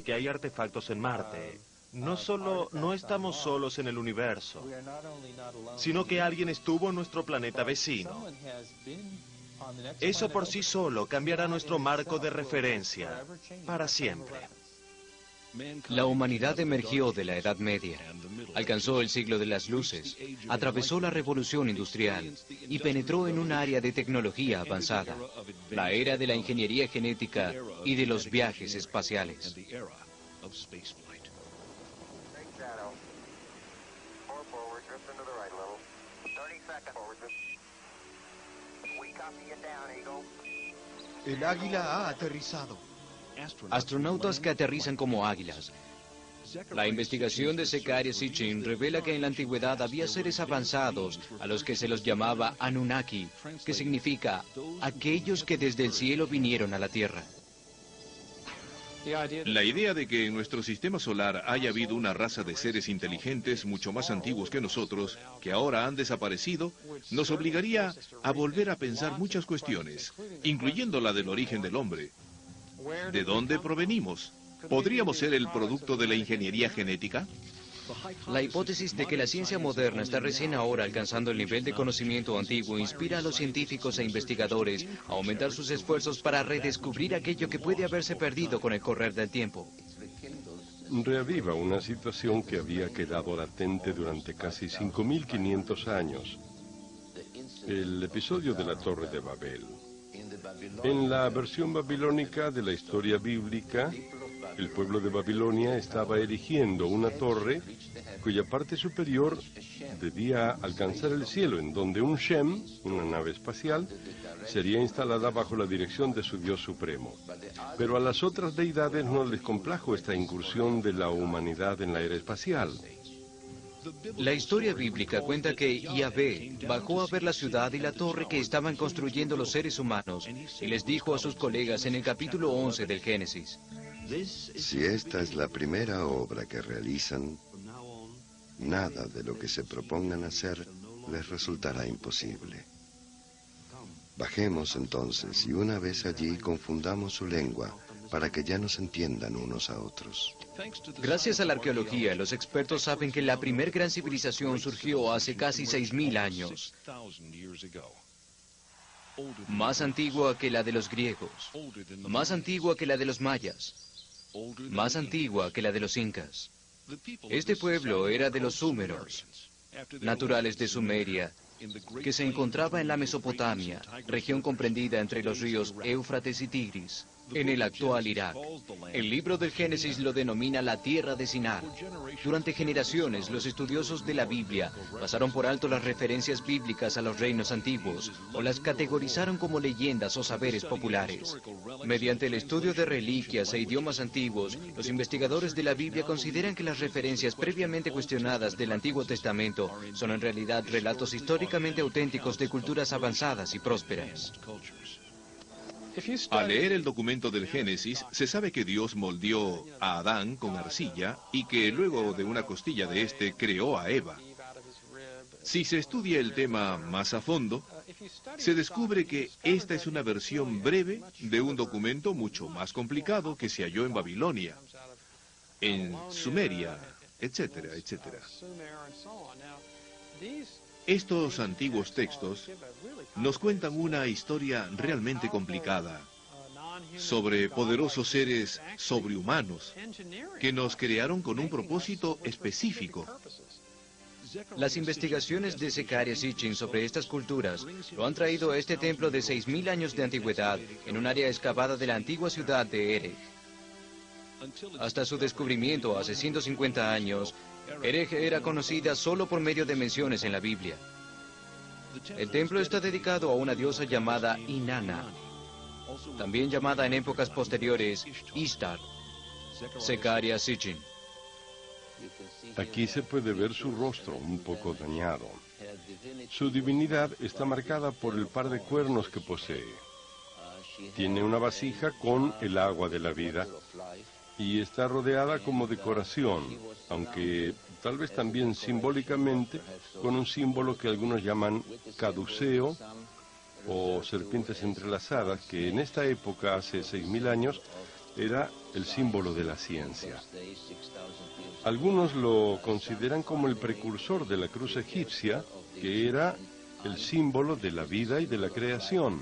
que hay artefactos en Marte. No estamos solos en el universo, sino que alguien estuvo en nuestro planeta vecino. Eso por sí solo cambiará nuestro marco de referencia para siempre. La humanidad emergió de la Edad Media, alcanzó el siglo de las luces, atravesó la revolución industrial y penetró en un área de tecnología avanzada, la era de la ingeniería genética y de los viajes espaciales. El águila ha aterrizado. Astronautas que aterrizan como águilas. La investigación de Zecharia Sitchin revela que en la antigüedad había seres avanzados a los que se los llamaba Anunnaki, que significa aquellos que desde el cielo vinieron a la Tierra. La idea de que en nuestro sistema solar haya habido una raza de seres inteligentes mucho más antiguos que nosotros, que ahora han desaparecido, nos obligaría a volver a pensar muchas cuestiones, incluyendo la del origen del hombre. ¿De dónde provenimos? ¿Podríamos ser el producto de la ingeniería genética? La hipótesis de que la ciencia moderna está recién ahora alcanzando el nivel de conocimiento antiguo inspira a los científicos e investigadores a aumentar sus esfuerzos para redescubrir aquello que puede haberse perdido con el correr del tiempo. Reaviva una situación que había quedado latente durante casi 5.500 años. El episodio de la Torre de Babel. En la versión babilónica de la historia bíblica, el pueblo de Babilonia estaba erigiendo una torre cuya parte superior debía alcanzar el cielo, en donde un Shem, una nave espacial, sería instalada bajo la dirección de su Dios supremo. Pero a las otras deidades no les complajo esta incursión de la humanidad en la era espacial. La historia bíblica cuenta que Yahvé bajó a ver la ciudad y la torre que estaban construyendo los seres humanos y les dijo a sus colegas en el capítulo 11 del Génesis: si esta es la primera obra que realizan, nada de lo que se propongan hacer les resultará imposible. Bajemos entonces y una vez allí confundamos su lengua para que ya no se entiendan unos a otros. Gracias a la arqueología, los expertos saben que la primer gran civilización surgió hace casi 6.000 años. Más antigua que la de los griegos, más antigua que la de los mayas, más antigua que la de los incas. Este pueblo era de los súmeros, naturales de Sumeria, que se encontraba en la Mesopotamia, región comprendida entre los ríos Éufrates y Tigris, en el actual Irak. El libro del Génesis lo denomina la tierra de Sinar. Durante generaciones, los estudiosos de la Biblia pasaron por alto las referencias bíblicas a los reinos antiguos, o las categorizaron como leyendas o saberes populares. Mediante el estudio de reliquias e idiomas antiguos, los investigadores de la Biblia consideran que las referencias previamente cuestionadas del Antiguo Testamento son en realidad relatos históricamente auténticos de culturas avanzadas y prósperas. Al leer el documento del Génesis, se sabe que Dios moldeó a Adán con arcilla y que luego de una costilla de este creó a Eva. Si se estudia el tema más a fondo, se descubre que esta es una versión breve de un documento mucho más complicado que se halló en Babilonia, en Sumeria, etcétera, etcétera. Estos antiguos textos nos cuentan una historia realmente complicada sobre poderosos seres sobrehumanos que nos crearon con un propósito específico. Las investigaciones de Zecharia Sitchin sobre estas culturas lo han traído a este templo de 6.000 años de antigüedad en un área excavada de la antigua ciudad de Erech. Hasta su descubrimiento hace 150 años, Erech era conocida solo por medio de menciones en la Biblia. El templo está dedicado a una diosa llamada Inanna, también llamada en épocas posteriores Ishtar. Zecharia Sitchin. Aquí se puede ver su rostro un poco dañado. Su divinidad está marcada por el par de cuernos que posee. Tiene una vasija con el agua de la vida y está rodeada como decoración, aunque tal vez también simbólicamente, con un símbolo que algunos llaman caduceo o serpientes entrelazadas, que en esta época, hace 6.000 años, era el símbolo de la ciencia. Algunos lo consideran como el precursor de la cruz egipcia, que era el símbolo de la vida y de la creación.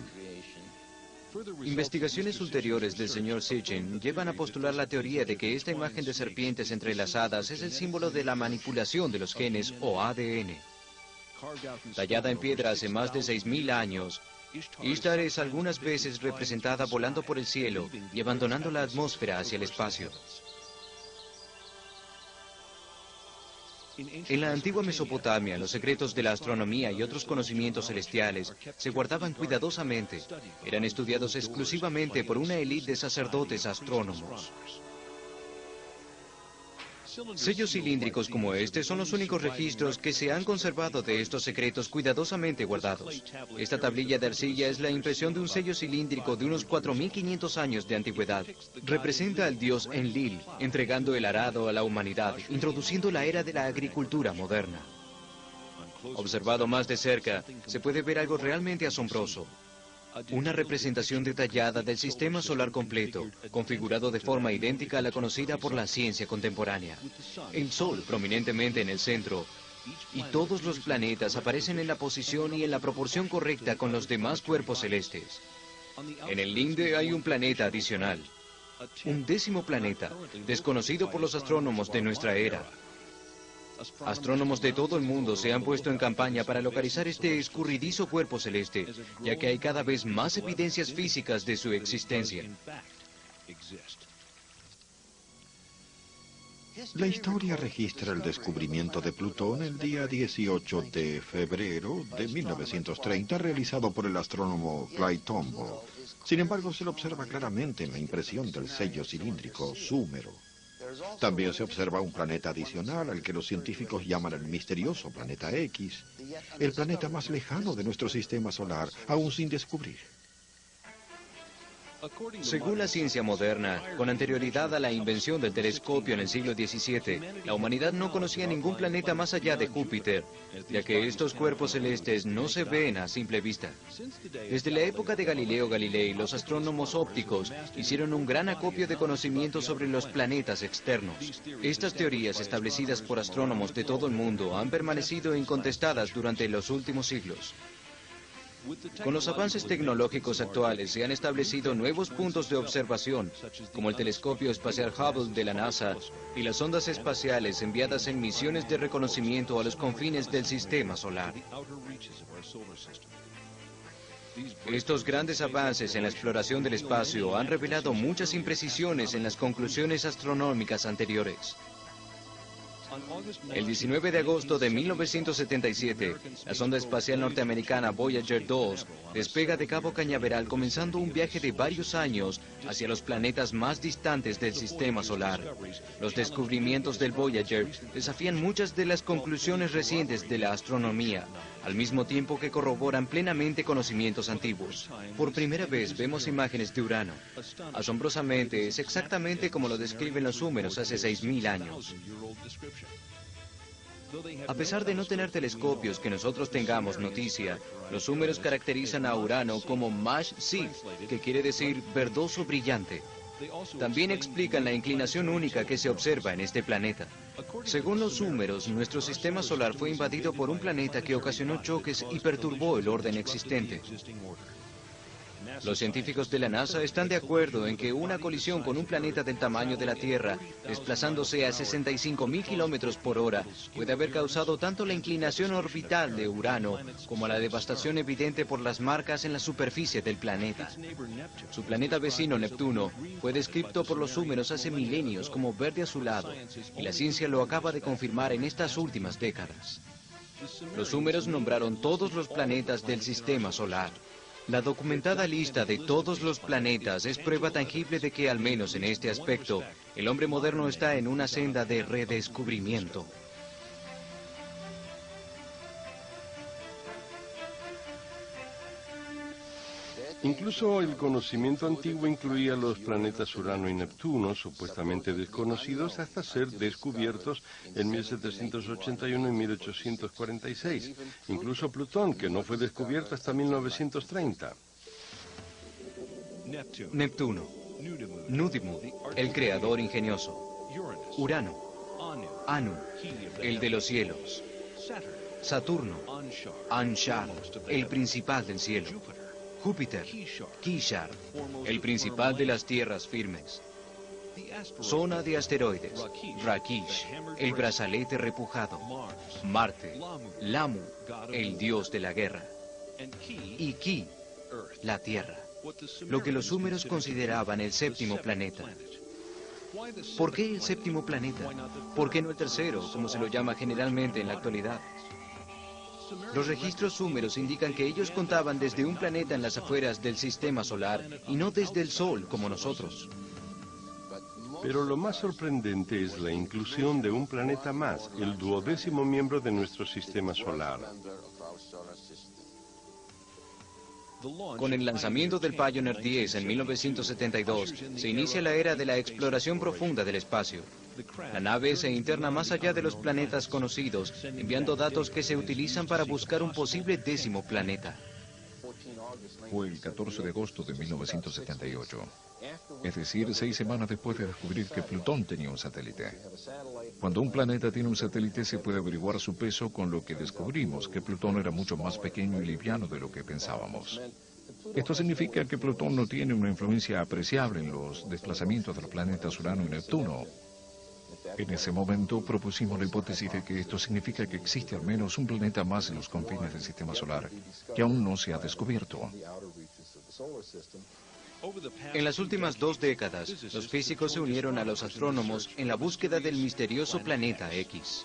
Investigaciones ulteriores del Sr. Sitchin llevan a postular la teoría de que esta imagen de serpientes entrelazadas es el símbolo de la manipulación de los genes o ADN. Tallada en piedra hace más de 6.000 años, Ishtar es algunas veces representada volando por el cielo y abandonando la atmósfera hacia el espacio. En la antigua Mesopotamia, los secretos de la astronomía y otros conocimientos celestiales se guardaban cuidadosamente. Eran estudiados exclusivamente por una élite de sacerdotes astrónomos. Sellos cilíndricos como este son los únicos registros que se han conservado de estos secretos cuidadosamente guardados. Esta tablilla de arcilla es la impresión de un sello cilíndrico de unos 4.500 años de antigüedad. Representa al dios Enlil, entregando el arado a la humanidad, introduciendo la era de la agricultura moderna. Observado más de cerca, se puede ver algo realmente asombroso. Una representación detallada del sistema solar completo, configurado de forma idéntica a la conocida por la ciencia contemporánea. El Sol prominentemente en el centro, y todos los planetas aparecen en la posición y en la proporción correcta con los demás cuerpos celestes. En el linde hay un planeta adicional, un 10º planeta, desconocido por los astrónomos de nuestra era. Astrónomos de todo el mundo se han puesto en campaña para localizar este escurridizo cuerpo celeste, ya que hay cada vez más evidencias físicas de su existencia. La historia registra el descubrimiento de Plutón el día 18 de febrero de 1930, realizado por el astrónomo Clyde Tombaugh. Sin embargo, se lo observa claramente en la impresión del sello cilíndrico Súmero. También se observa un planeta adicional al que los científicos llaman el misterioso planeta X, el planeta más lejano de nuestro sistema solar, aún sin descubrir. Según la ciencia moderna, con anterioridad a la invención del telescopio en el siglo XVII, la humanidad no conocía ningún planeta más allá de Júpiter, ya que estos cuerpos celestes no se ven a simple vista. Desde la época de Galileo Galilei, los astrónomos ópticos hicieron un gran acopio de conocimientos sobre los planetas externos. Estas teorías, establecidas por astrónomos de todo el mundo, han permanecido incontestadas durante los últimos siglos. Con los avances tecnológicos actuales se han establecido nuevos puntos de observación, como el telescopio espacial Hubble de la NASA y las ondas espaciales enviadas en misiones de reconocimiento a los confines del sistema solar. Estos grandes avances en la exploración del espacio han revelado muchas imprecisiones en las conclusiones astronómicas anteriores. El 19 de agosto de 1977, la sonda espacial norteamericana Voyager 2 despega de Cabo Cañaveral, comenzando un viaje de varios años hacia los planetas más distantes del sistema solar. Los descubrimientos del Voyager desafían muchas de las conclusiones recientes de la astronomía, al mismo tiempo que corroboran plenamente conocimientos antiguos. Por primera vez vemos imágenes de Urano. Asombrosamente, es exactamente como lo describen los Súmeros hace 6.000 años. A pesar de no tener telescopios que nosotros tengamos noticia, los Súmeros caracterizan a Urano como Mash Sif, que quiere decir verdoso brillante. También explican la inclinación única que se observa en este planeta. Según los Súmeros, nuestro sistema solar fue invadido por un planeta que ocasionó choques y perturbó el orden existente. Los científicos de la NASA están de acuerdo en que una colisión con un planeta del tamaño de la Tierra, desplazándose a 65.000 kilómetros por hora, puede haber causado tanto la inclinación orbital de Urano como la devastación evidente por las marcas en la superficie del planeta. Su planeta vecino, Neptuno, fue descrito por los Súmeros hace milenios como verde azulado, y la ciencia lo acaba de confirmar en estas últimas décadas. Los Súmeros nombraron todos los planetas del sistema solar. La documentada lista de todos los planetas es prueba tangible de que, al menos en este aspecto, el hombre moderno está en una senda de redescubrimiento. Incluso el conocimiento antiguo incluía los planetas Urano y Neptuno, supuestamente desconocidos hasta ser descubiertos en 1781 y 1846. Incluso Plutón, que no fue descubierto hasta 1930. Neptuno. Nudimu, el creador ingenioso. Urano, Anu, el de los cielos. Saturno, Anshar, el principal del cielo. Júpiter, Kishar, el principal de las tierras firmes. Zona de asteroides, Rakish, el brazalete repujado. Marte, Lamu, el dios de la guerra. Y Ki, la tierra, lo que los súmeros consideraban el séptimo planeta. ¿Por qué el séptimo planeta? ¿Por qué no el tercero, como se lo llama generalmente en la actualidad? Los registros súmeros indican que ellos contaban desde un planeta en las afueras del sistema solar y no desde el Sol como nosotros. Pero lo más sorprendente es la inclusión de un planeta más, el 12º miembro de nuestro sistema solar. Con el lanzamiento del Pioneer 10 en 1972, se inicia la era de la exploración profunda del espacio. La nave se interna más allá de los planetas conocidos, enviando datos que se utilizan para buscar un posible 10º planeta. Fue el 14 de agosto de 1978. Es decir, 6 semanas después de descubrir que Plutón tenía un satélite. Cuando un planeta tiene un satélite se puede averiguar su peso, con lo que descubrimos que Plutón era mucho más pequeño y liviano de lo que pensábamos. Esto significa que Plutón no tiene una influencia apreciable en los desplazamientos de los planetas Urano y Neptuno. En ese momento propusimos la hipótesis de que esto significa que existe al menos un planeta más en los confines del sistema solar que aún no se ha descubierto. En las últimas 2 décadas, los físicos se unieron a los astrónomos en la búsqueda del misterioso planeta X.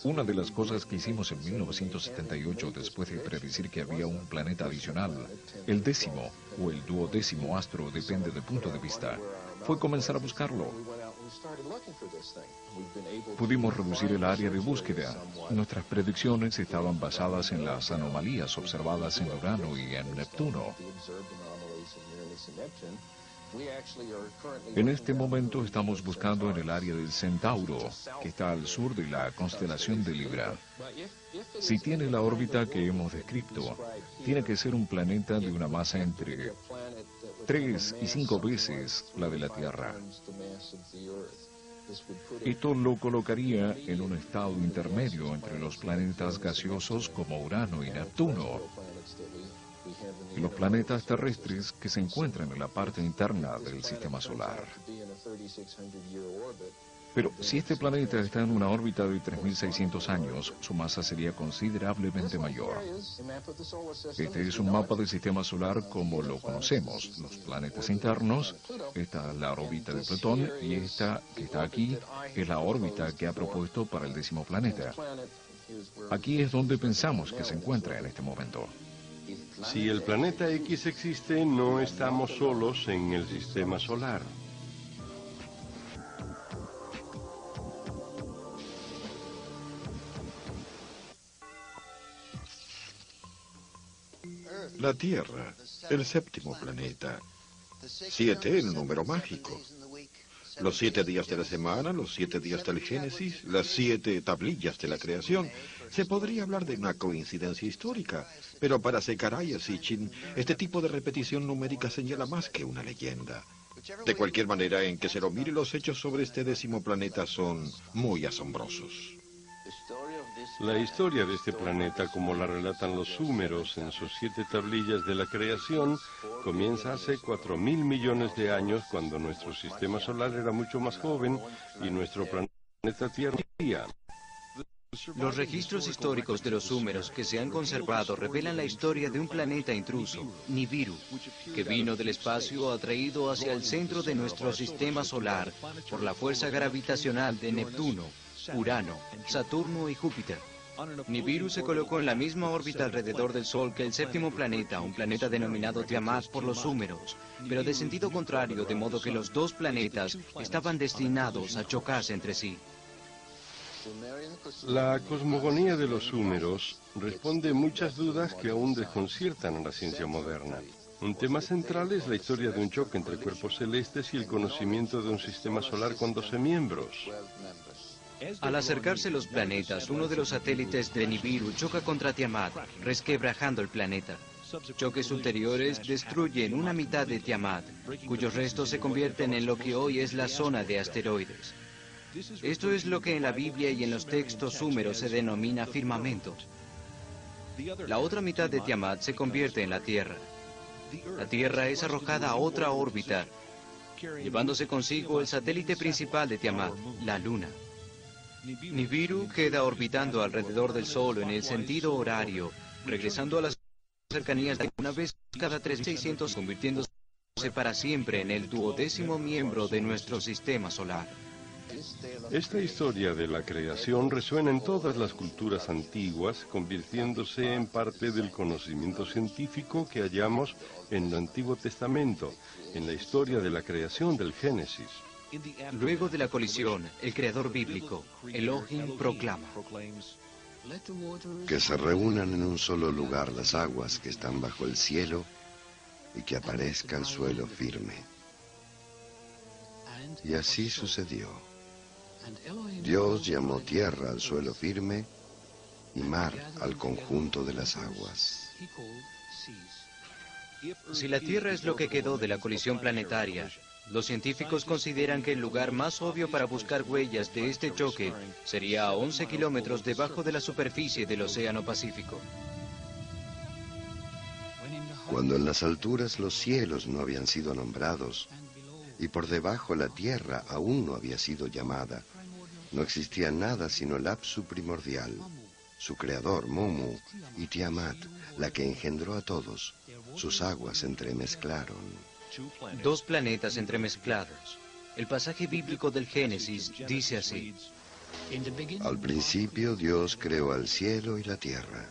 Una de las cosas que hicimos en 1978, después de predecir que había un planeta adicional, el 10º o el 12º astro, depende del punto de vista, fue comenzar a buscarlo. Pudimos reducir el área de búsqueda. Nuestras predicciones estaban basadas en las anomalías observadas en Urano y en Neptuno. En este momento estamos buscando en el área del Centauro, que está al sur de la constelación de Libra. Si tiene la órbita que hemos descrito, tiene que ser un planeta de una masa entre 3 y 5 veces la de la Tierra. Esto lo colocaría en un estado intermedio entre los planetas gaseosos como Urano y Neptuno y los planetas terrestres que se encuentran en la parte interna del sistema solar. Pero si este planeta está en una órbita de 3.600 años, su masa sería considerablemente mayor. Este es un mapa del sistema solar como lo conocemos. Los planetas internos, esta es la órbita de Plutón, y esta que está aquí es la órbita que ha propuesto para el 10º planeta. Aquí es donde pensamos que se encuentra en este momento. Si el planeta X existe, no estamos solos en el sistema solar. La Tierra, el 7º planeta. 7, el número mágico. Los 7 días de la semana, los 7 días del Génesis, las 7 tablillas de la creación. Se podría hablar de una coincidencia histórica, pero para Zecharia Sitchin, este tipo de repetición numérica señala más que una leyenda. De cualquier manera en que se lo mire, los hechos sobre este 10º planeta son muy asombrosos. La historia de este planeta, como la relatan los súmeros en sus 7 tablillas de la creación, comienza hace 4.000 millones de años, cuando nuestro sistema solar era mucho más joven y nuestro planeta Tierra. Los registros históricos de los súmeros que se han conservado revelan la historia de un planeta intruso, Nibiru, que vino del espacio atraído hacia el centro de nuestro sistema solar por la fuerza gravitacional de Neptuno, Urano, Saturno y Júpiter. Nibiru se colocó en la misma órbita alrededor del Sol que el 7º planeta, un planeta denominado Tiamat por los súmeros, pero de sentido contrario, de modo que los 2 planetas estaban destinados a chocarse entre sí. La cosmogonía de los súmeros responde muchas dudas que aún desconciertan a la ciencia moderna. Un tema central es la historia de un choque entre cuerpos celestes y el conocimiento de un sistema solar con 12 miembros. Al acercarse los planetas, uno de los satélites de Nibiru choca contra Tiamat, resquebrajando el planeta. Choques ulteriores destruyen una mitad de Tiamat, cuyos restos se convierten en lo que hoy es la zona de asteroides. Esto es lo que en la Biblia y en los textos súmeros se denomina firmamento. La otra mitad de Tiamat se convierte en la Tierra. La Tierra es arrojada a otra órbita, llevándose consigo el satélite principal de Tiamat, la Luna. Nibiru queda orbitando alrededor del Sol en el sentido horario, regresando a las cercanías de una vez cada 3600, convirtiéndose para siempre en el 12º miembro de nuestro sistema solar. Esta historia de la creación resuena en todas las culturas antiguas, convirtiéndose en parte del conocimiento científico que hallamos en el Antiguo Testamento, en la historia de la creación del Génesis. Luego de la colisión, el creador bíblico, Elohim, proclama: que se reúnan en un solo lugar las aguas que están bajo el cielo y que aparezca el suelo firme. Y así sucedió. Dios llamó tierra al suelo firme y mar al conjunto de las aguas. Si la Tierra es lo que quedó de la colisión planetaria, los científicos consideran que el lugar más obvio para buscar huellas de este choque sería a 11 kilómetros debajo de la superficie del Océano Pacífico. Cuando en las alturas los cielos no habían sido nombrados y por debajo la tierra aún no había sido llamada, no existía nada sino el Apsu primordial, su creador Mumu, y Tiamat, la que engendró a todos. Sus aguas se entremezclaron. Dos planetas entremezclados. El pasaje bíblico del Génesis dice así: Al principio Dios creó al cielo y la tierra.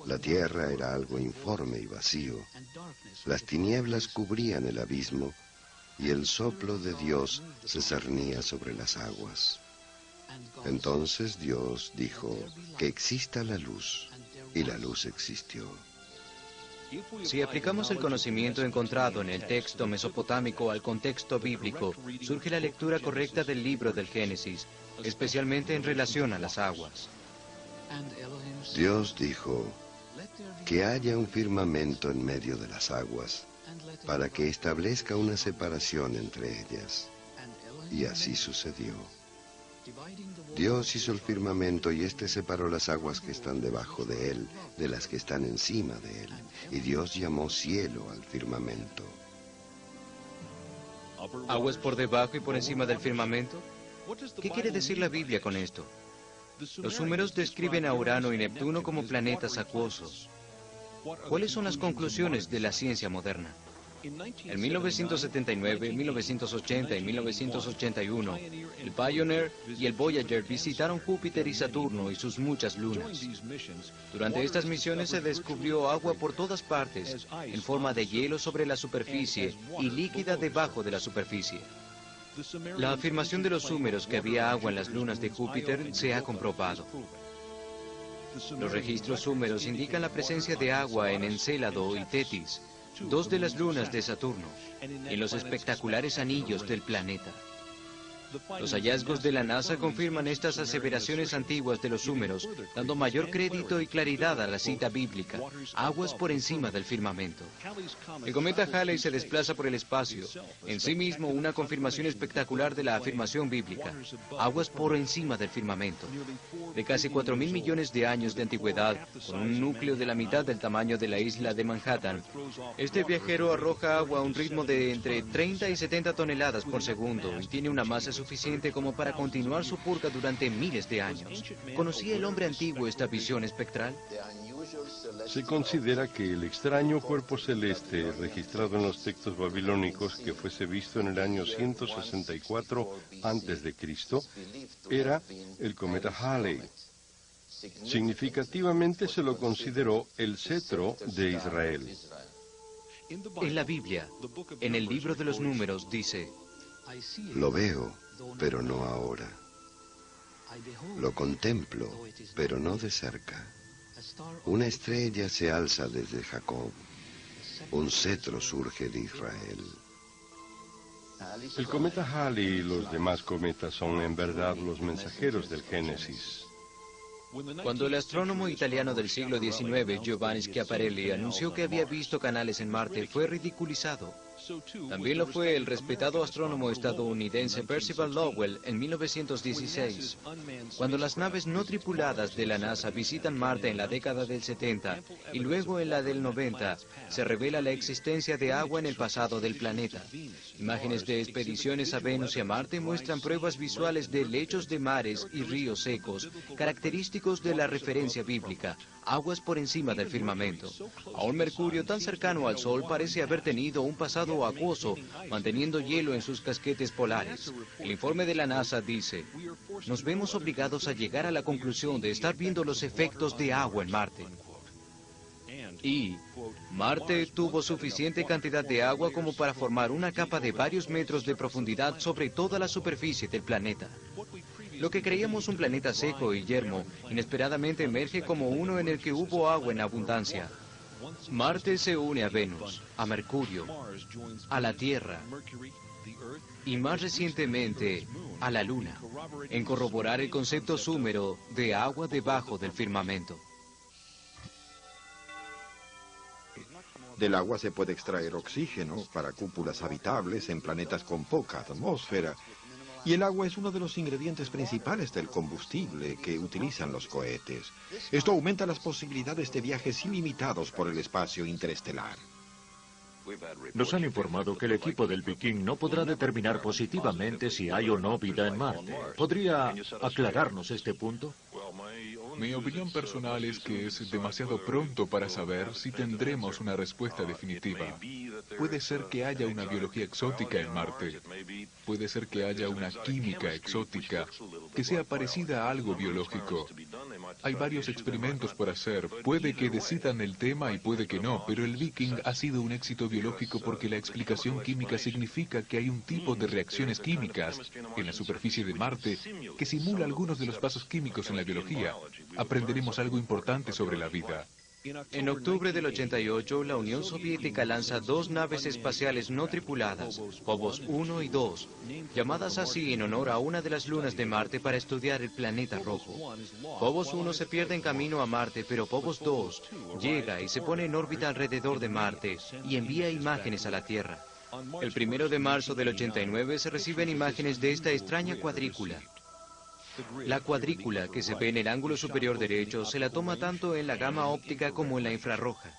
La tierra era algo informe y vacío. Las tinieblas cubrían el abismo y el soplo de Dios se cernía sobre las aguas. Entonces Dios dijo: que exista la luz, y la luz existió. Si aplicamos el conocimiento encontrado en el texto mesopotámico al contexto bíblico, surge la lectura correcta del libro del Génesis, especialmente en relación a las aguas. Dios dijo: que haya un firmamento en medio de las aguas, para que establezca una separación entre ellas. Y así sucedió. Dios hizo el firmamento y éste separó las aguas que están debajo de él de las que están encima de él. Y Dios llamó cielo al firmamento. ¿Aguas por debajo y por encima del firmamento? ¿Qué quiere decir la Biblia con esto? Los súmeros describen a Urano y Neptuno como planetas acuosos. ¿Cuáles son las conclusiones de la ciencia moderna? En 1979, 1980 y 1981, el Pioneer y el Voyager visitaron Júpiter y Saturno y sus muchas lunas. Durante estas misiones se descubrió agua por todas partes, en forma de hielo sobre la superficie y líquida debajo de la superficie. La afirmación de los súmeros que había agua en las lunas de Júpiter se ha comprobado. Los registros súmeros indican la presencia de agua en Encélado y Tetis, dos de las lunas de Saturno, y en los espectaculares anillos del planeta. Los hallazgos de la NASA confirman estas aseveraciones antiguas de los súmeros, dando mayor crédito y claridad a la cita bíblica: aguas por encima del firmamento. El cometa Halley se desplaza por el espacio, en sí mismo una confirmación espectacular de la afirmación bíblica: aguas por encima del firmamento. De casi 4.000 millones de años de antigüedad, con un núcleo de la mitad del tamaño de la isla de Manhattan, este viajero arroja agua a un ritmo de entre 30 y 70 toneladas por segundo y tiene una masa suficiente como para continuar su purga durante miles de años. ¿Conocía el hombre antiguo esta visión espectral? Se considera que el extraño cuerpo celeste registrado en los textos babilónicos, que fuese visto en el año 164 a.C., era el cometa Halley. Significativamente se lo consideró el cetro de Israel. En la Biblia, en el libro de los Números, dice: Lo veo, pero no ahora. Lo contemplo, pero no de cerca. Una estrella se alza desde Jacob. Un cetro surge de Israel. El cometa Halley y los demás cometas son en verdad los mensajeros del Génesis. Cuando el astrónomo italiano del siglo XIX, Giovanni Schiaparelli, anunció que había visto canales en Marte, fue ridiculizado. También lo fue el respetado astrónomo estadounidense Percival Lowell en 1916. Cuando las naves no tripuladas de la NASA visitan Marte en la década del 70 y luego en la del 90, se revela la existencia de agua en el pasado del planeta. Imágenes de expediciones a Venus y a Marte muestran pruebas visuales de lechos de mares y ríos secos, característicos de la referencia bíblica, aguas por encima del firmamento. Aún Mercurio, tan cercano al Sol, parece haber tenido un pasado acuoso, manteniendo hielo en sus casquetes polares. El informe de la NASA dice: nos vemos obligados a llegar a la conclusión de estar viendo los efectos de agua en Marte. Y Marte tuvo suficiente cantidad de agua como para formar una capa de varios metros de profundidad sobre toda la superficie del planeta. Lo que creíamos un planeta seco y yermo, inesperadamente emerge como uno en el que hubo agua en abundancia. Marte se une a Venus, a Mercurio, a la Tierra y más recientemente a la Luna, en corroborar el concepto súmero de agua debajo del firmamento. Del agua se puede extraer oxígeno para cúpulas habitables en planetas con poca atmósfera. Y el agua es uno de los ingredientes principales del combustible que utilizan los cohetes. Esto aumenta las posibilidades de viajes ilimitados por el espacio interestelar. Nos han informado que el equipo del Viking no podrá determinar positivamente si hay o no vida en Marte. ¿Podría aclararnos este punto? Mi opinión personal es que es demasiado pronto para saber si tendremos una respuesta definitiva. Puede ser que haya una biología exótica en Marte. Puede ser que haya una química exótica que sea parecida a algo biológico. Hay varios experimentos por hacer. Puede que decidan el tema y puede que no, pero el Viking ha sido un éxito biológico porque la explicación química significa que hay un tipo de reacciones químicas en la superficie de Marte que simula algunos de los pasos químicos en la biología. Aprenderemos algo importante sobre la vida. En octubre del 88, la Unión Soviética lanza dos naves espaciales no tripuladas, Phobos 1 y 2, llamadas así en honor a una de las lunas de Marte para estudiar el planeta rojo. Phobos 1 se pierde en camino a Marte, pero Phobos 2 llega y se pone en órbita alrededor de Marte y envía imágenes a la Tierra. El 1 de marzo del 89 se reciben imágenes de esta extraña cuadrícula. La cuadrícula que se ve en el ángulo superior derecho se la toma tanto en la gama óptica como en la infrarroja.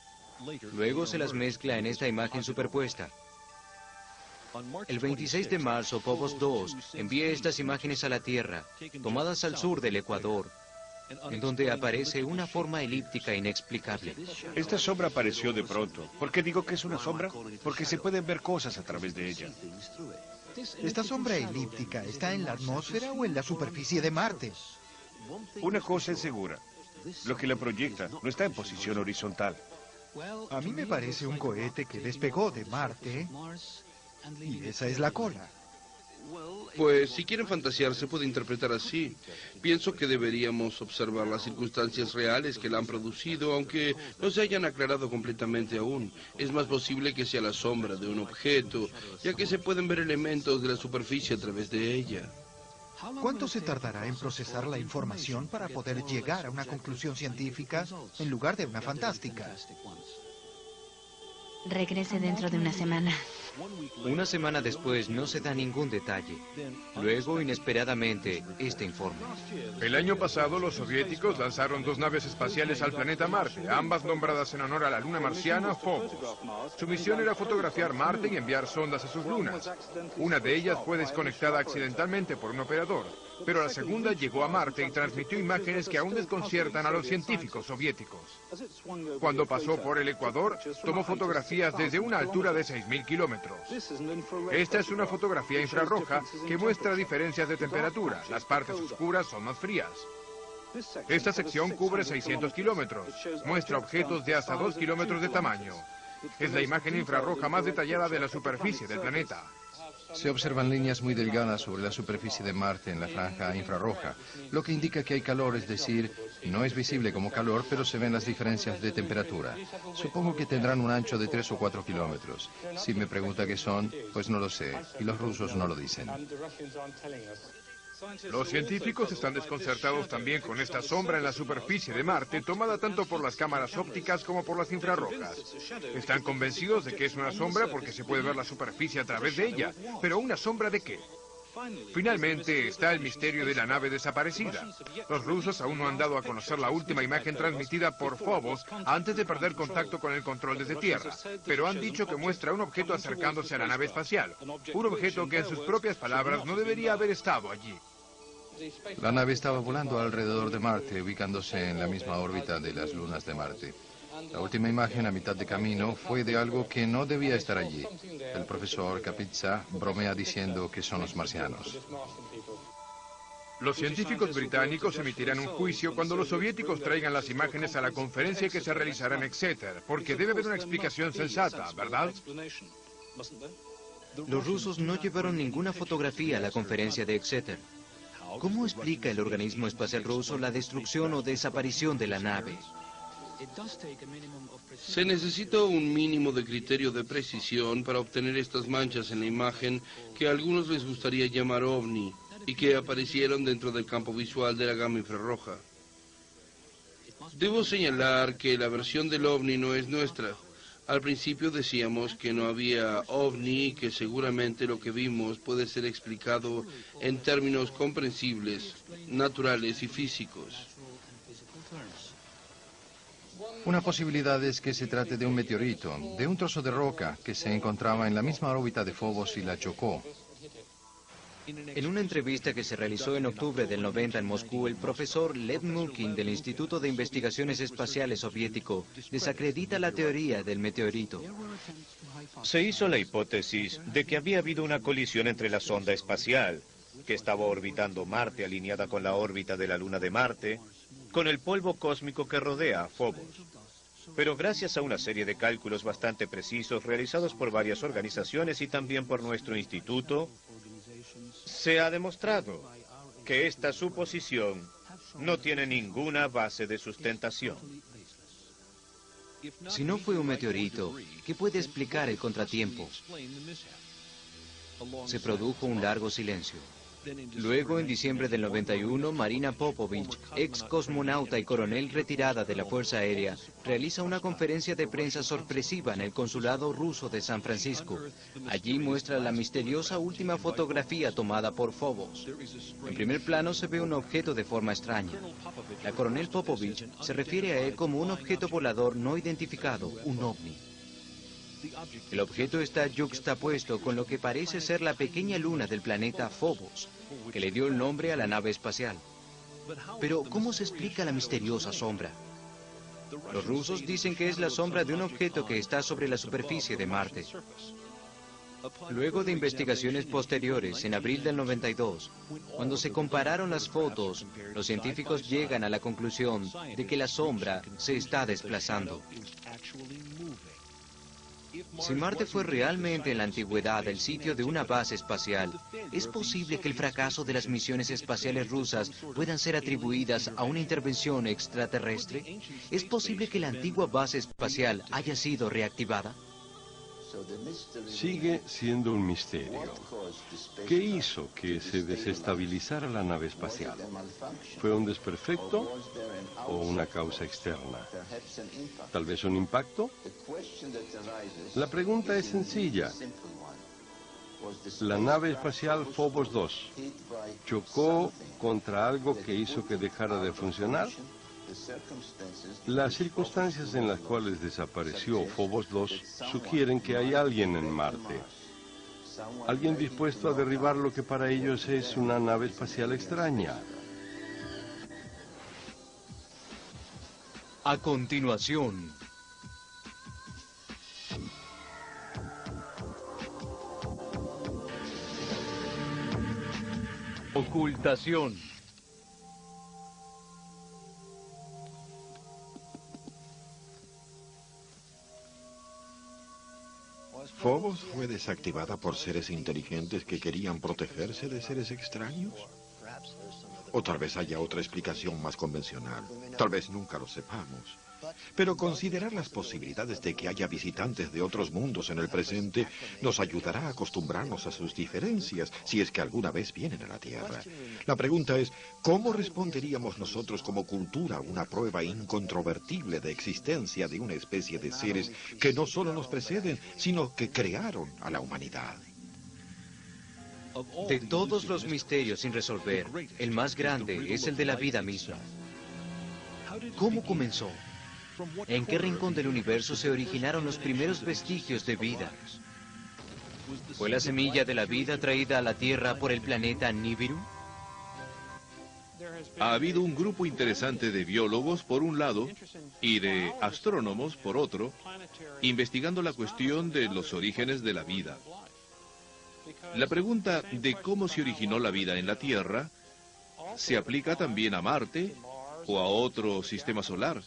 Luego se las mezcla en esta imagen superpuesta. El 26 de marzo, Phobos 2 envía estas imágenes a la Tierra, tomadas al sur del Ecuador, en donde aparece una forma elíptica inexplicable. Esta sombra apareció de pronto. ¿Por qué digo que es una sombra? Porque se pueden ver cosas a través de ella. ¿Esta sombra elíptica está en la atmósfera o en la superficie de Marte? Una cosa es segura. Lo que la proyecta no está en posición horizontal. A mí me parece un cohete que despegó de Marte y esa es la cola. Pues si quieren fantasear se puede interpretar así. Pienso que deberíamos observar las circunstancias reales que la han producido, aunque no se hayan aclarado completamente aún. Es más posible que sea la sombra de un objeto, ya que se pueden ver elementos de la superficie a través de ella. ¿Cuánto se tardará en procesar la información para poder llegar a una conclusión científica en lugar de una fantástica? Regrese dentro de una semana. Una semana después no se da ningún detalle. Luego, inesperadamente, este informe. El año pasado los soviéticos lanzaron dos naves espaciales al planeta Marte, ambas nombradas en honor a la luna marciana Phobos. Su misión era fotografiar Marte y enviar sondas a sus lunas. Una de ellas fue desconectada accidentalmente por un operador, pero la segunda llegó a Marte y transmitió imágenes que aún desconciertan a los científicos soviéticos. Cuando pasó por el Ecuador, tomó fotografías desde una altura de 6.000 kilómetros. Esta es una fotografía infrarroja que muestra diferencias de temperatura. Las partes oscuras son más frías. Esta sección cubre 600 kilómetros. Muestra objetos de hasta 2 kilómetros de tamaño. Es la imagen infrarroja más detallada de la superficie del planeta. Se observan líneas muy delgadas sobre la superficie de Marte en la franja infrarroja, lo que indica que hay calor, es decir, no es visible como calor, pero se ven las diferencias de temperatura. Supongo que tendrán un ancho de 3 o 4 kilómetros. Si me pregunta qué son, pues no lo sé, y los rusos no lo dicen. Los científicos están desconcertados también con esta sombra en la superficie de Marte, tomada tanto por las cámaras ópticas como por las infrarrojas. Están convencidos de que es una sombra porque se puede ver la superficie a través de ella. ¿Pero una sombra de qué? Finalmente está el misterio de la nave desaparecida. Los rusos aún no han dado a conocer la última imagen transmitida por Phobos antes de perder contacto con el control desde Tierra, pero han dicho que muestra un objeto acercándose a la nave espacial, un objeto que en sus propias palabras no debería haber estado allí. La nave estaba volando alrededor de Marte, ubicándose en la misma órbita de las lunas de Marte. La última imagen a mitad de camino fue de algo que no debía estar allí. El profesor Kapitsa bromea diciendo que son los marcianos. Los científicos británicos emitirán un juicio cuando los soviéticos traigan las imágenes a la conferencia que se realizará en Exeter, porque debe haber una explicación sensata, ¿verdad? Los rusos no llevaron ninguna fotografía a la conferencia de Exeter. ¿Cómo explica el organismo espacial ruso la destrucción o desaparición de la nave? Se necesita un mínimo de criterio de precisión para obtener estas manchas en la imagen que a algunos les gustaría llamar ovni y que aparecieron dentro del campo visual de la gama infrarroja. Debo señalar que la versión del ovni no es nuestra. Al principio decíamos que no había ovni y que seguramente lo que vimos puede ser explicado en términos comprensibles, naturales y físicos. Una posibilidad es que se trate de un meteorito, de un trozo de roca que se encontraba en la misma órbita de Phobos y la chocó. En una entrevista que se realizó en octubre del 90 en Moscú, el profesor Lev Mulkin del Instituto de Investigaciones Espaciales soviético desacredita la teoría del meteorito. Se hizo la hipótesis de que había habido una colisión entre la sonda espacial, que estaba orbitando Marte alineada con la órbita de la Luna de Marte, con el polvo cósmico que rodea a Phobos. Pero gracias a una serie de cálculos bastante precisos realizados por varias organizaciones y también por nuestro instituto, se ha demostrado que esta suposición no tiene ninguna base de sustentación. Si no fue un meteorito, ¿qué puede explicar el contratiempo? Se produjo un largo silencio. Luego, en diciembre del 91, Marina Popovich, ex cosmonauta y coronel retirada de la Fuerza Aérea, realiza una conferencia de prensa sorpresiva en el consulado ruso de San Francisco. Allí muestra la misteriosa última fotografía tomada por Phobos. En primer plano se ve un objeto de forma extraña. La coronel Popovich se refiere a él como un objeto volador no identificado, un ovni. El objeto está yuxtapuesto con lo que parece ser la pequeña luna del planeta Phobos, que le dio el nombre a la nave espacial. Pero, ¿cómo se explica la misteriosa sombra? Los rusos dicen que es la sombra de un objeto que está sobre la superficie de Marte. Luego de investigaciones posteriores, en abril del 92, cuando se compararon las fotos, los científicos llegan a la conclusión de que la sombra se está desplazando. Si Marte fue realmente en la antigüedad el sitio de una base espacial, ¿es posible que el fracaso de las misiones espaciales rusas puedan ser atribuidas a una intervención extraterrestre? ¿Es posible que la antigua base espacial haya sido reactivada? Sigue siendo un misterio. ¿Qué hizo que se desestabilizara la nave espacial? ¿Fue un desperfecto o una causa externa? ¿Tal vez un impacto? La pregunta es sencilla. La nave espacial Phobos 2 chocó contra algo que hizo que dejara de funcionar. Las circunstancias en las cuales desapareció Phobos 2 sugieren que hay alguien en Marte. Alguien dispuesto a derribar lo que para ellos es una nave espacial extraña. A continuación, ocultación. ¿Phobos fue desactivada por seres inteligentes que querían protegerse de seres extraños? O tal vez haya otra explicación más convencional. Tal vez nunca lo sepamos. Pero considerar las posibilidades de que haya visitantes de otros mundos en el presente nos ayudará a acostumbrarnos a sus diferencias, si es que alguna vez vienen a la Tierra. La pregunta es, ¿cómo responderíamos nosotros como cultura a una prueba incontrovertible de existencia de una especie de seres que no solo nos preceden, sino que crearon a la humanidad? De todos los misterios sin resolver, el más grande es el de la vida misma. ¿Cómo comenzó? ¿En qué rincón del universo se originaron los primeros vestigios de vida? ¿Fue la semilla de la vida traída a la Tierra por el planeta Nibiru? Ha habido un grupo interesante de biólogos por un lado y de astrónomos por otro, investigando la cuestión de los orígenes de la vida. La pregunta de cómo se originó la vida en la Tierra se aplica también a Marte o a otro sistema solar.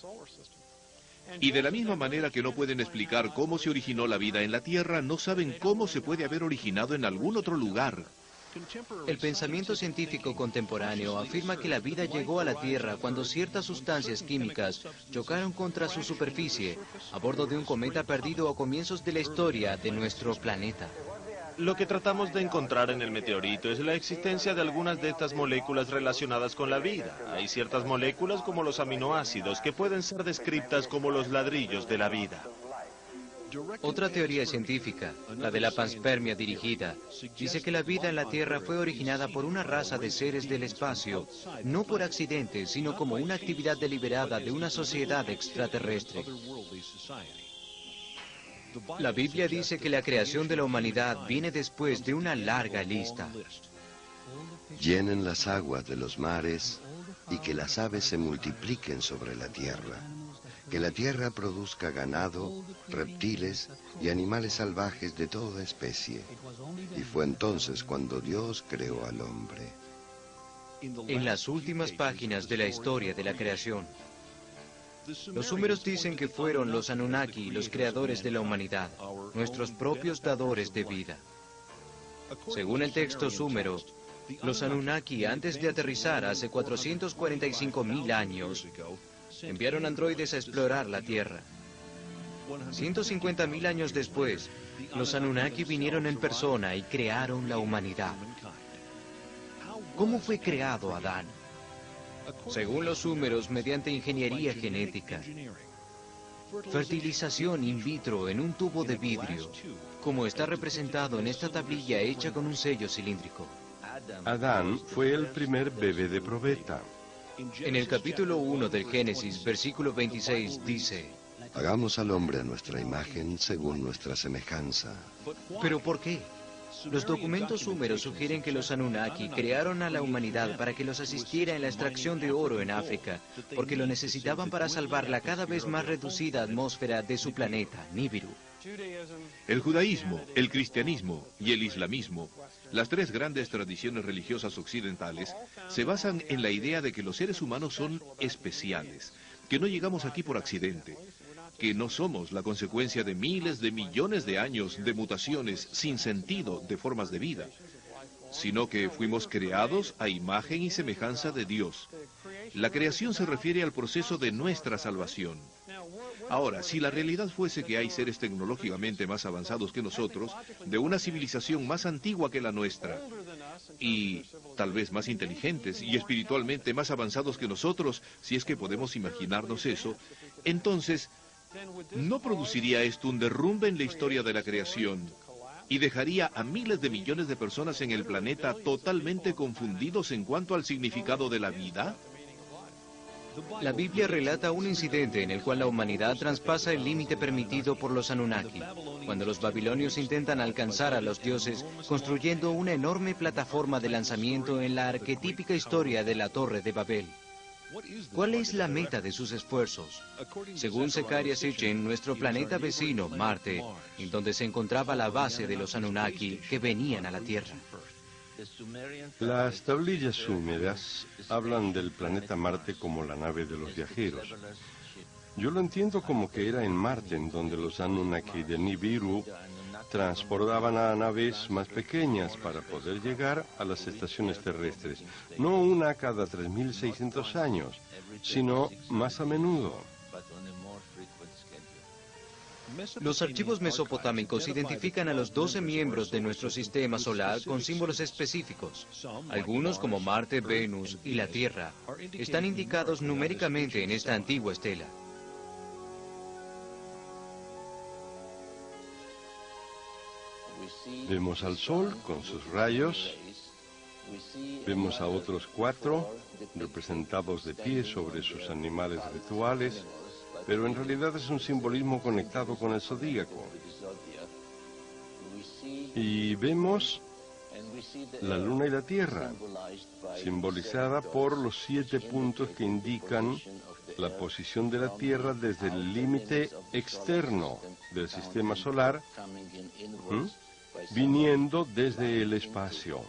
Y de la misma manera que no pueden explicar cómo se originó la vida en la Tierra, no saben cómo se puede haber originado en algún otro lugar. El pensamiento científico contemporáneo afirma que la vida llegó a la Tierra cuando ciertas sustancias químicas chocaron contra su superficie a bordo de un cometa perdido a comienzos de la historia de nuestro planeta. Lo que tratamos de encontrar en el meteorito es la existencia de algunas de estas moléculas relacionadas con la vida. Hay ciertas moléculas como los aminoácidos que pueden ser descritas como los ladrillos de la vida. Otra teoría científica, la de la panspermia dirigida, dice que la vida en la Tierra fue originada por una raza de seres del espacio, no por accidente, sino como una actividad deliberada de una sociedad extraterrestre. La Biblia dice que la creación de la humanidad viene después de una larga lista. Llenen las aguas de los mares y que las aves se multipliquen sobre la tierra. Que la tierra produzca ganado, reptiles y animales salvajes de toda especie. Y fue entonces cuando Dios creó al hombre. En las últimas páginas de la historia de la creación, los súmeros dicen que fueron los Anunnaki los creadores de la humanidad, nuestros propios dadores de vida. Según el texto súmero, los Anunnaki, antes de aterrizar hace 445.000 años, enviaron androides a explorar la Tierra. 150.000 años después, los Anunnaki vinieron en persona y crearon la humanidad. ¿Cómo fue creado Adán? Según los súmeros, mediante ingeniería genética, fertilización in vitro en un tubo de vidrio, como está representado en esta tablilla hecha con un sello cilíndrico. Adán fue el primer bebé de probeta. En el capítulo 1 del Génesis, versículo 26, dice: Hagamos al hombre a nuestra imagen según nuestra semejanza. ¿Pero por qué? Los documentos súmeros sugieren que los Anunnaki crearon a la humanidad para que los asistiera en la extracción de oro en África, porque lo necesitaban para salvar la cada vez más reducida atmósfera de su planeta, Nibiru. El judaísmo, el cristianismo y el islamismo, las tres grandes tradiciones religiosas occidentales, se basan en la idea de que los seres humanos son especiales, que no llegamos aquí por accidente, que no somos la consecuencia de miles de millones de años de mutaciones sin sentido de formas de vida, sino que fuimos creados a imagen y semejanza de Dios. La creación se refiere al proceso de nuestra salvación. Ahora, si la realidad fuese que hay seres tecnológicamente más avanzados que nosotros, de una civilización más antigua que la nuestra, y tal vez más inteligentes y espiritualmente más avanzados que nosotros, si es que podemos imaginarnos eso, entonces ¿no produciría esto un derrumbe en la historia de la creación y dejaría a miles de millones de personas en el planeta totalmente confundidos en cuanto al significado de la vida? La Biblia relata un incidente en el cual la humanidad traspasa el límite permitido por los Anunnaki, cuando los babilonios intentan alcanzar a los dioses construyendo una enorme plataforma de lanzamiento en la arquetípica historia de la Torre de Babel. ¿Cuál es la meta de sus esfuerzos? Según Zecharia Sitchin, nuestro planeta vecino, Marte, en donde se encontraba la base de los Anunnaki que venían a la Tierra. Las tablillas súmeras hablan del planeta Marte como la nave de los viajeros. Yo lo entiendo como que era en Marte en donde los Anunnaki de Nibiru transportaban a naves más pequeñas para poder llegar a las estaciones terrestres, no una cada 3.600 años, sino más a menudo. Los archivos mesopotámicos identifican a los 12 miembros de nuestro sistema solar con símbolos específicos. Algunos, como Marte, Venus y la Tierra, están indicados numéricamente en esta antigua estela. Vemos al Sol con sus rayos. Vemos a otros 4 representados de pie sobre sus animales rituales, pero en realidad es un simbolismo conectado con el zodíaco. Y vemos la Luna y la Tierra, simbolizada por los 7 puntos que indican la posición de la Tierra desde el límite externo del sistema solar, viniendo desde el espacio.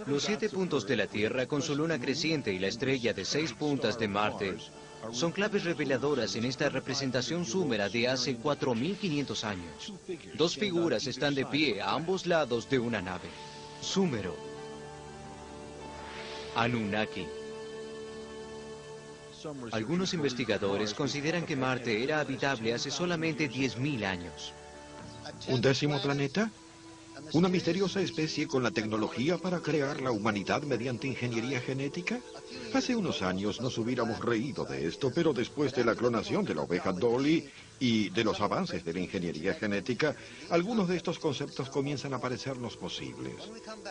Los 7 puntos de la Tierra con su luna creciente y la estrella de 6 puntas de Marte son claves reveladoras en esta representación súmera de hace 4.500 años. 2 figuras están de pie a ambos lados de una nave. Súmero. Anunnaki. Algunos investigadores consideran que Marte era habitable hace solamente 10.000 años. ¿Un 10º planeta? ¿Una misteriosa especie con la tecnología para crear la humanidad mediante ingeniería genética? Hace unos años nos hubiéramos reído de esto, pero después de la clonación de la oveja Dolly y de los avances de la ingeniería genética, algunos de estos conceptos comienzan a parecernos posibles.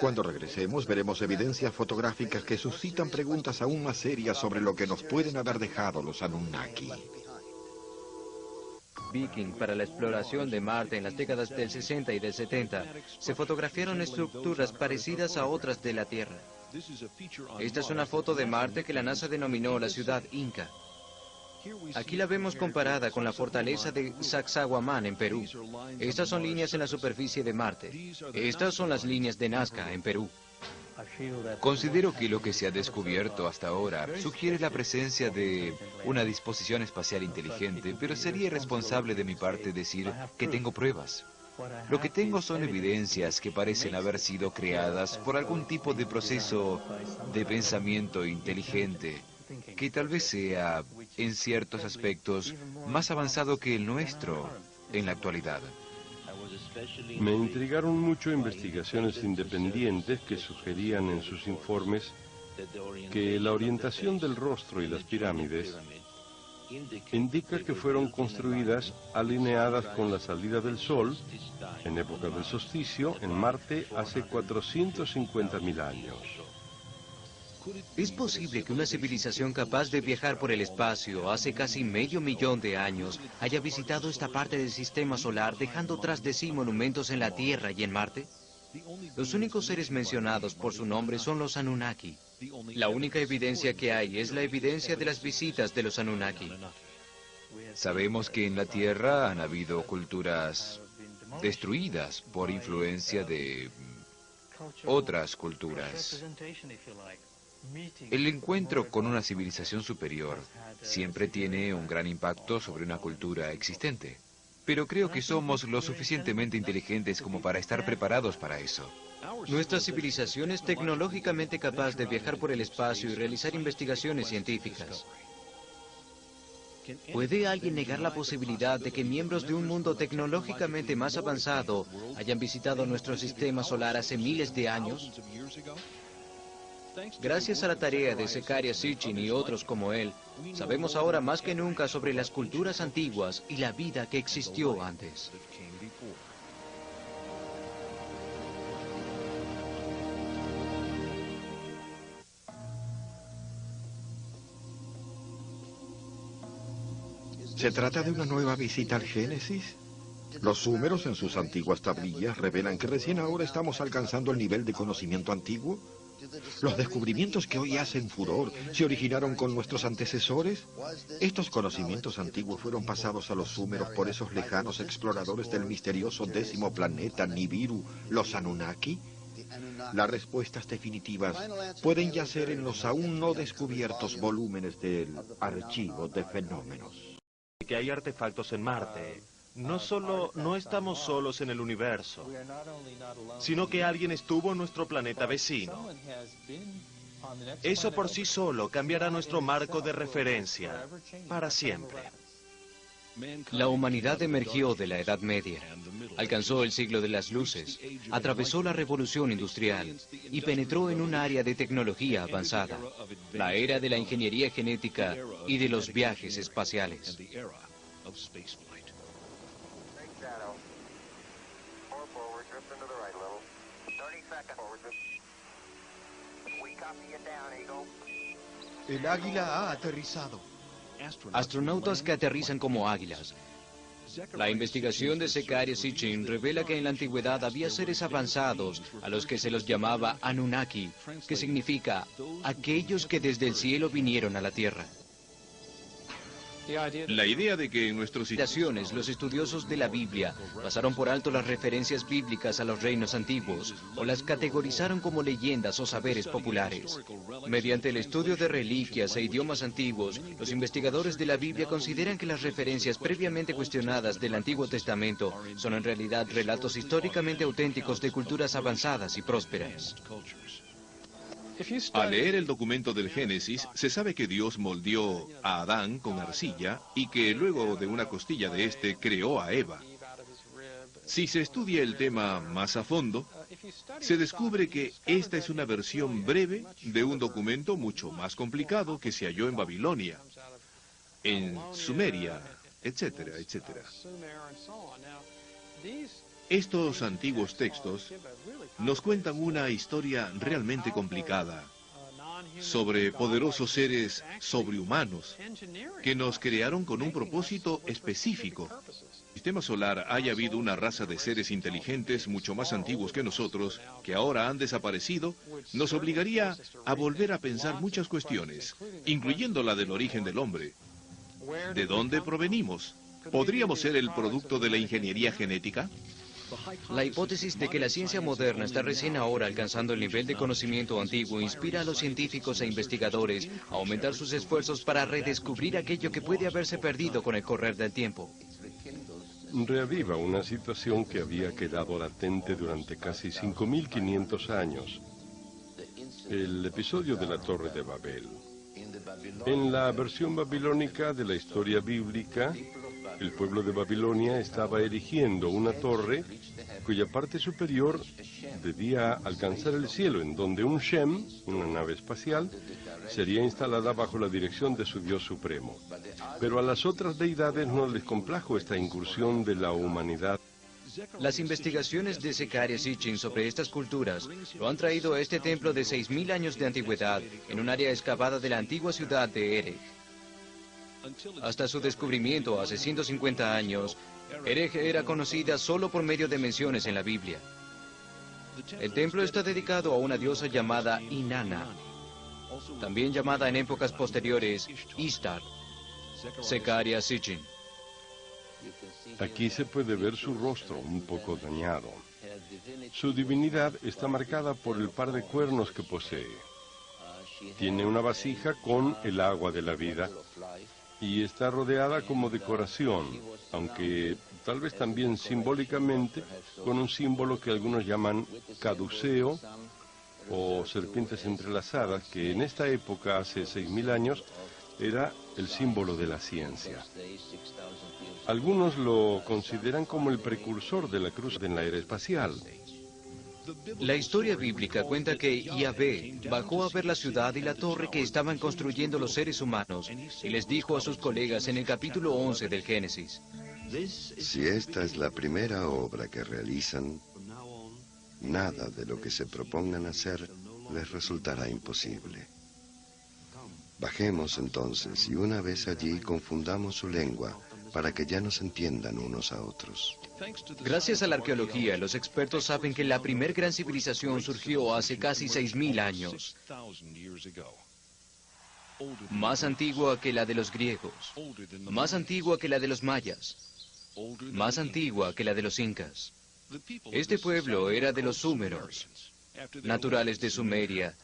Cuando regresemos veremos evidencias fotográficas que suscitan preguntas aún más serias sobre lo que nos pueden haber dejado los Anunnaki. Viking para la exploración de Marte en las décadas del 60 y del 70, se fotografiaron estructuras parecidas a otras de la Tierra. Esta es una foto de Marte que la NASA denominó la ciudad Inca. Aquí la vemos comparada con la fortaleza de Sacsayhuamán en Perú. Estas son líneas en la superficie de Marte. Estas son las líneas de Nazca en Perú. Considero que lo que se ha descubierto hasta ahora sugiere la presencia de una disposición espacial inteligente, pero sería irresponsable de mi parte decir que tengo pruebas. Lo que tengo son evidencias que parecen haber sido creadas por algún tipo de proceso de pensamiento inteligente, que tal vez sea, en ciertos aspectos, más avanzado que el nuestro en la actualidad. Me intrigaron mucho investigaciones independientes que sugerían en sus informes que la orientación del rostro y las pirámides indica que fueron construidas alineadas con la salida del Sol en época del solsticio en Marte hace 450.000 años. ¿Es posible que una civilización capaz de viajar por el espacio hace casi medio millón de años haya visitado esta parte del sistema solar dejando tras de sí monumentos en la Tierra y en Marte? Los únicos seres mencionados por su nombre son los Anunnaki. La única evidencia que hay es la evidencia de las visitas de los Anunnaki. Sabemos que en la Tierra han habido culturas destruidas por influencia de otras culturas. El encuentro con una civilización superior siempre tiene un gran impacto sobre una cultura existente. Pero creo que somos lo suficientemente inteligentes como para estar preparados para eso. Nuestra civilización es tecnológicamente capaz de viajar por el espacio y realizar investigaciones científicas. ¿Puede alguien negar la posibilidad de que miembros de un mundo tecnológicamente más avanzado hayan visitado nuestro sistema solar hace miles de años? Gracias a la tarea de Zecharia Sitchin y otros como él, sabemos ahora más que nunca sobre las culturas antiguas y la vida que existió antes. ¿Se trata de una nueva visita al Génesis? Los súmeros en sus antiguas tablillas revelan que recién ahora estamos alcanzando el nivel de conocimiento antiguo. ¿Los descubrimientos que hoy hacen furor se originaron con nuestros antecesores? ¿Estos conocimientos antiguos fueron pasados a los súmeros por esos lejanos exploradores del misterioso 10º planeta Nibiru, los Anunnaki? Las respuestas definitivas pueden yacer en los aún no descubiertos volúmenes del archivo de fenómenos. Que hay artefactos en Marte. No estamos solos en el universo, sino que alguien estuvo en nuestro planeta vecino. Eso por sí solo cambiará nuestro marco de referencia para siempre. La humanidad emergió de la Edad Media, alcanzó el siglo de las luces, atravesó la revolución industrial y penetró en un área de tecnología avanzada, la era de la ingeniería genética y de los viajes espaciales. El águila ha aterrizado. Astronautas que aterrizan como águilas. La investigación de Zecharia Sitchin revela que en la antigüedad había seres avanzados a los que se los llamaba Anunnaki, que significa aquellos que desde el cielo vinieron a la tierra. La idea de que en nuestros Los estudiosos de la Biblia pasaron por alto las referencias bíblicas a los reinos antiguos o las categorizaron como leyendas o saberes populares. Mediante el estudio de reliquias e idiomas antiguos, los investigadores de la Biblia consideran que las referencias previamente cuestionadas del Antiguo Testamento son en realidad relatos históricamente auténticos de culturas avanzadas y prósperas. Al leer el documento del Génesis, se sabe que Dios moldeó a Adán con arcilla y que luego de una costilla de este creó a Eva. Si se estudia el tema más a fondo, se descubre que esta es una versión breve de un documento mucho más complicado que se halló en Babilonia, en Sumeria, etcétera, etcétera. Estos antiguos textos nos cuentan una historia realmente complicada sobre poderosos seres sobrehumanos que nos crearon con un propósito específico. En el sistema solar haya habido una raza de seres inteligentes mucho más antiguos que nosotros, que ahora han desaparecido, nos obligaría a volver a pensar muchas cuestiones, incluyendo la del origen del hombre. ¿De dónde provenimos? ¿Podríamos ser el producto de la ingeniería genética? La hipótesis de que la ciencia moderna está recién ahora alcanzando el nivel de conocimiento antiguo inspira a los científicos e investigadores a aumentar sus esfuerzos para redescubrir aquello que puede haberse perdido con el correr del tiempo. Reaviva una situación que había quedado latente durante casi 5.500 años. El episodio de la Torre de Babel. En la versión babilónica de la historia bíblica, el pueblo de Babilonia estaba erigiendo una torre cuya parte superior debía alcanzar el cielo, en donde un Shem, una nave espacial, sería instalada bajo la dirección de su Dios supremo. Pero a las otras deidades no les complajo esta incursión de la humanidad. Las investigaciones de Zecharia Sitchin sobre estas culturas lo han traído a este templo de 6.000 años de antigüedad en un área excavada de la antigua ciudad de Erech. Hasta su descubrimiento hace 150 años, Erech era conocida solo por medio de menciones en la Biblia. El templo está dedicado a una diosa llamada Inanna, también llamada en épocas posteriores Ishtar. Zecharia Sitchin. Aquí se puede ver su rostro un poco dañado. Su divinidad está marcada por el par de cuernos que posee. Tiene una vasija con el agua de la vida y está rodeada como decoración, aunque tal vez también simbólicamente, con un símbolo que algunos llaman caduceo o serpientes entrelazadas, que en esta época, hace 6.000 años, era el símbolo de la ciencia. Algunos lo consideran como el precursor de la cruz en la era espacial. La historia bíblica cuenta que Yahvé bajó a ver la ciudad y la torre que estaban construyendo los seres humanos y les dijo a sus colegas en el capítulo 11 del Génesis: si esta es la primera obra que realizan, nada de lo que se propongan hacer les resultará imposible. Bajemos entonces y una vez allí confundamos su lengua para que ya no se entiendan unos a otros. Gracias a la arqueología, los expertos saben que la primer gran civilización surgió hace casi 6.000 años. Más antigua que la de los griegos, más antigua que la de los mayas, más antigua que la de los incas. Este pueblo era de los súmeros, naturales de Sumeria,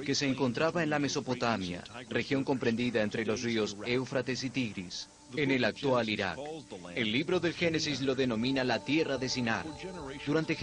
que se encontraba en la Mesopotamia, región comprendida entre los ríos Éufrates y Tigris, en el actual Irak. El libro del Génesis lo denomina la tierra de Sinar. Durante